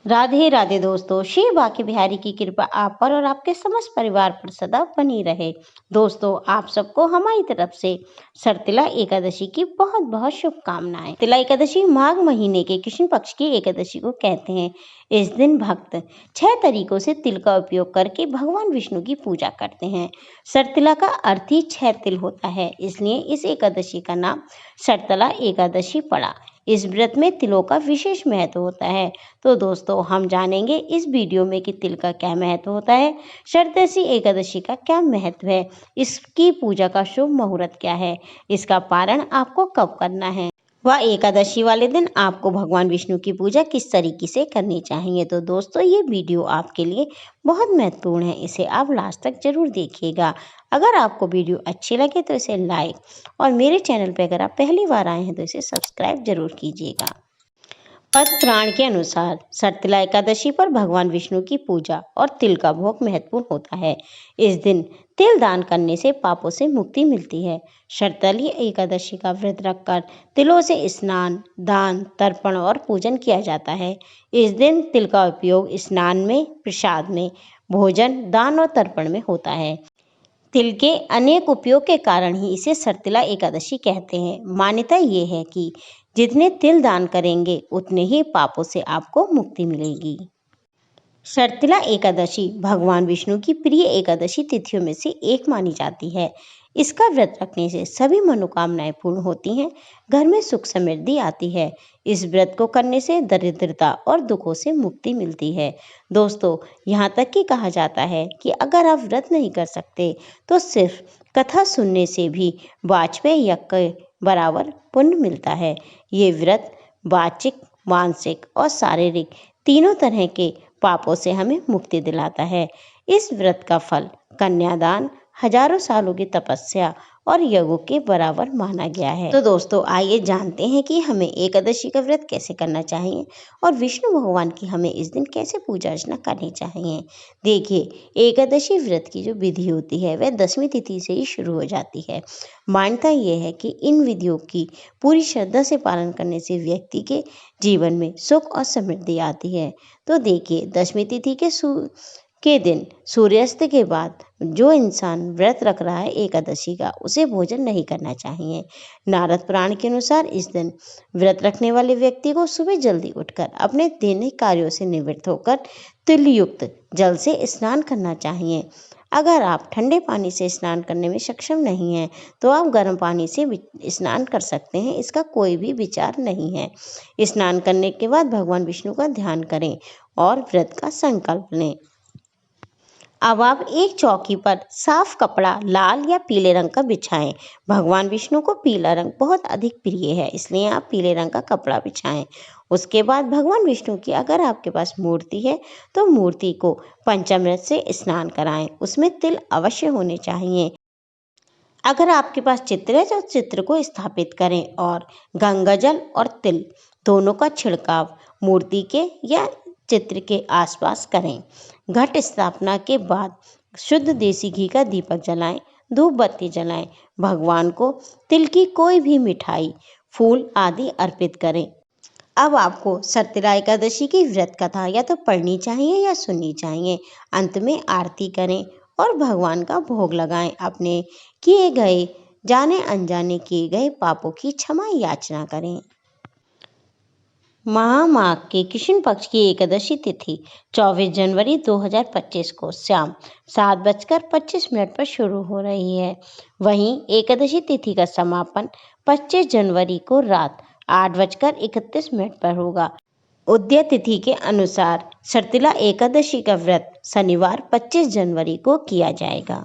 राधे राधे दोस्तों, श्री बांके बिहारी की कृपा आप पर और आपके समस्त परिवार पर सदा बनी रहे। दोस्तों, आप सबको हमारी तरफ से सरतिला एकादशी की बहुत बहुत शुभकामनाएं। तिला एकादशी माघ महीने के कृष्ण पक्ष की एकादशी को कहते हैं। इस दिन भक्त 6 तरीकों से तिल का उपयोग करके भगवान विष्णु की पूजा करते हैं। सरतिला का अर्थ ही 6 तिल होता है, इसलिए इस एकादशी का नाम सरतला एकादशी पड़ा। इस व्रत में तिलों का विशेष महत्व होता है। तो दोस्तों, हम जानेंगे इस वीडियो में कि तिल का क्या महत्व होता है, सरदशी एकादशी का क्या महत्व है, इसकी पूजा का शुभ मुहूर्त क्या है, इसका पारण आपको कब करना है, वह एकादशी वाले दिन आपको भगवान विष्णु की पूजा किस तरीके से करनी चाहिए। तो दोस्तों, ये वीडियो आपके लिए बहुत महत्वपूर्ण है, इसे आप लास्ट तक जरूर देखिएगा। अगर आपको वीडियो अच्छी लगे तो इसे लाइक और मेरे चैनल पर अगर आप पहली बार आए हैं तो इसे सब्सक्राइब जरूर कीजिएगा। पद्म पुराण के अनुसार सरतिला एकादशी पर भगवान विष्णु की पूजा और तिल का भोग महत्वपूर्ण होता है। इस दिन तिल दान करने से पापों से मुक्ति मिलती है। सरतली एकादशी का व्रत रखकर तिलों से स्नान, दान, तर्पण और पूजन किया जाता है। इस दिन तिल का उपयोग स्नान में, प्रसाद में, भोजन, दान और तर्पण में होता है। तिल के अनेक उपयोग के कारण ही इसे सरतिला एकादशी कहते हैं। मान्यता ये है कि जितने तिल दान करेंगे उतने ही पापों से आपको मुक्ति मिलेगी। सरतिला एकादशी भगवान विष्णु की प्रिय एकादशी तिथियों में से एक मानी जाती है। इसका व्रत रखने से सभी मनोकामनाएं पूर्ण होती हैं, घर में सुख समृद्धि आती है। इस व्रत को करने से दरिद्रता और दुखों से मुक्ति मिलती है। दोस्तों, यहाँ तक कि कहा जाता है कि अगर आप व्रत नहीं कर सकते तो सिर्फ कथा सुनने से भी वाजपेयी यज्ञ के बराबर पुण्य मिलता है। ये व्रत वाचिक, मानसिक और शारीरिक तीनों तरह के पापों से हमें मुक्ति दिलाता है। इस व्रत का फल कन्यादान, हजारों सालों की तपस्या और यज्ञों के बराबर माना गया है। तो दोस्तों, आइए जानते हैं कि हमें एकादशी का व्रत कैसे करना चाहिए और विष्णु भगवान की हमें इस दिन कैसे पूजा अर्चना करनी चाहिए। देखिए, एकादशी व्रत की जो विधि होती है वह 10वीं तिथि से ही शुरू हो जाती है। मान्यता यह है कि इन विधियों की पूरी श्रद्धा से पालन करने से व्यक्ति के जीवन में सुख और समृद्धि आती है। तो देखिए, 10वीं तिथि के दिन सूर्यास्त के बाद जो इंसान व्रत रख रहा है एकादशी का, उसे भोजन नहीं करना चाहिए। नारद पुराण के अनुसार इस दिन व्रत रखने वाले व्यक्ति को सुबह जल्दी उठकर अपने दैनिक कार्यों से निवृत्त होकर तिलयुक्त जल से स्नान करना चाहिए। अगर आप ठंडे पानी से स्नान करने में सक्षम नहीं हैं तो आप गर्म पानी से स्नान कर सकते हैं, इसका कोई भी विचार नहीं है। स्नान करने के बाद भगवान विष्णु का ध्यान करें और व्रत का संकल्प लें। अब आप एक चौकी पर साफ कपड़ा लाल या पीले रंग का बिछाएं। भगवान विष्णु को पीला रंग बहुत अधिक प्रिय है, इसलिए आप पीले रंग का कपड़ा बिछाएं। उसके बाद भगवान विष्णु की अगर आपके पास मूर्ति है तो मूर्ति को पंचामृत से स्नान कराएं। उसमें तिल अवश्य होने चाहिए। अगर आपके पास चित्र है तो चित्र को स्थापित करें और गंगा जल और तिल दोनों का छिड़काव मूर्ति के या चित्र के आसपास करें। घट स्थापना के बाद शुद्ध देसी घी का दीपक जलाएं, धूप बत्ती जलाएं। भगवान को तिल की कोई भी मिठाई, फूल आदि अर्पित करें। अब आपको सरतिला एकादशी की व्रत कथा या तो पढ़नी चाहिए या सुननी चाहिए। अंत में आरती करें और भगवान का भोग लगाएं। अपने किए गए, जाने अनजाने किए गए पापों की क्षमा याचना करें। महामाघ के कृष्ण पक्ष की एकादशी तिथि 24 जनवरी 2025 को शाम 7:25 पर शुरू हो रही है। वहीं एकादशी तिथि का समापन 25 जनवरी को रात 8:31 पर होगा। उदय तिथि के अनुसार सरतिला एकादशी का व्रत शनिवार 25 जनवरी को किया जाएगा।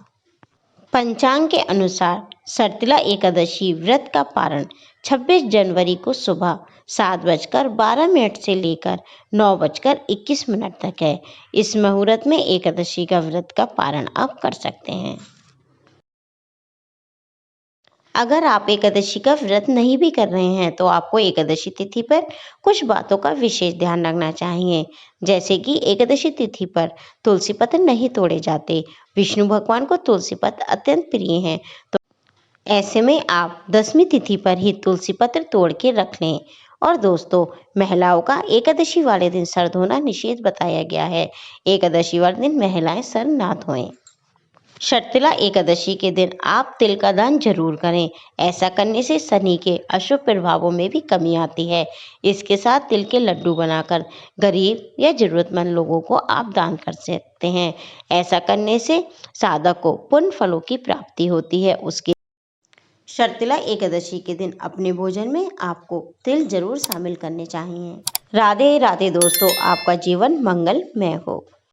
पंचांग के अनुसार सरतिला एकादशी व्रत का पारण 26 जनवरी को सुबह 7:12 से लेकर 9:21 तक है। इस मुहूर्त में एकादशी का व्रत का पारण आप कर सकते हैं। अगर आप एकादशी का व्रत नहीं भी कर रहे हैं तो आपको एकादशी तिथि पर कुछ बातों का विशेष ध्यान रखना चाहिए। जैसे कि एकादशी तिथि पर तुलसी पत्र नहीं तोड़े जाते। विष्णु भगवान को तुलसी पत्र अत्यंत प्रिय हैं, तो ऐसे में आप 10वीं तिथि पर ही तुलसी पत्र तोड़ के रख लें। और दोस्तों, महिलाओं का एकादशी वाले दिन सर धोना निषेध बताया गया है। एकादशी वाले दिन महिलाएं सर ना धोएं। शर्तिला एकादशी के दिन आप तिल का दान जरूर करें। ऐसा करने से शनि के अशुभ प्रभावों में भी कमी आती है। इसके साथ तिल के लड्डू बनाकर गरीब या जरूरतमंद लोगों को आप दान कर सकते हैं। ऐसा करने से साधक को पुण्य फलों की प्राप्ति होती है। उसके शर्तिला एकादशी के दिन अपने भोजन में आपको तिल जरूर शामिल करने चाहिए। राधे राधे दोस्तों, आपका जीवन मंगलमय हो।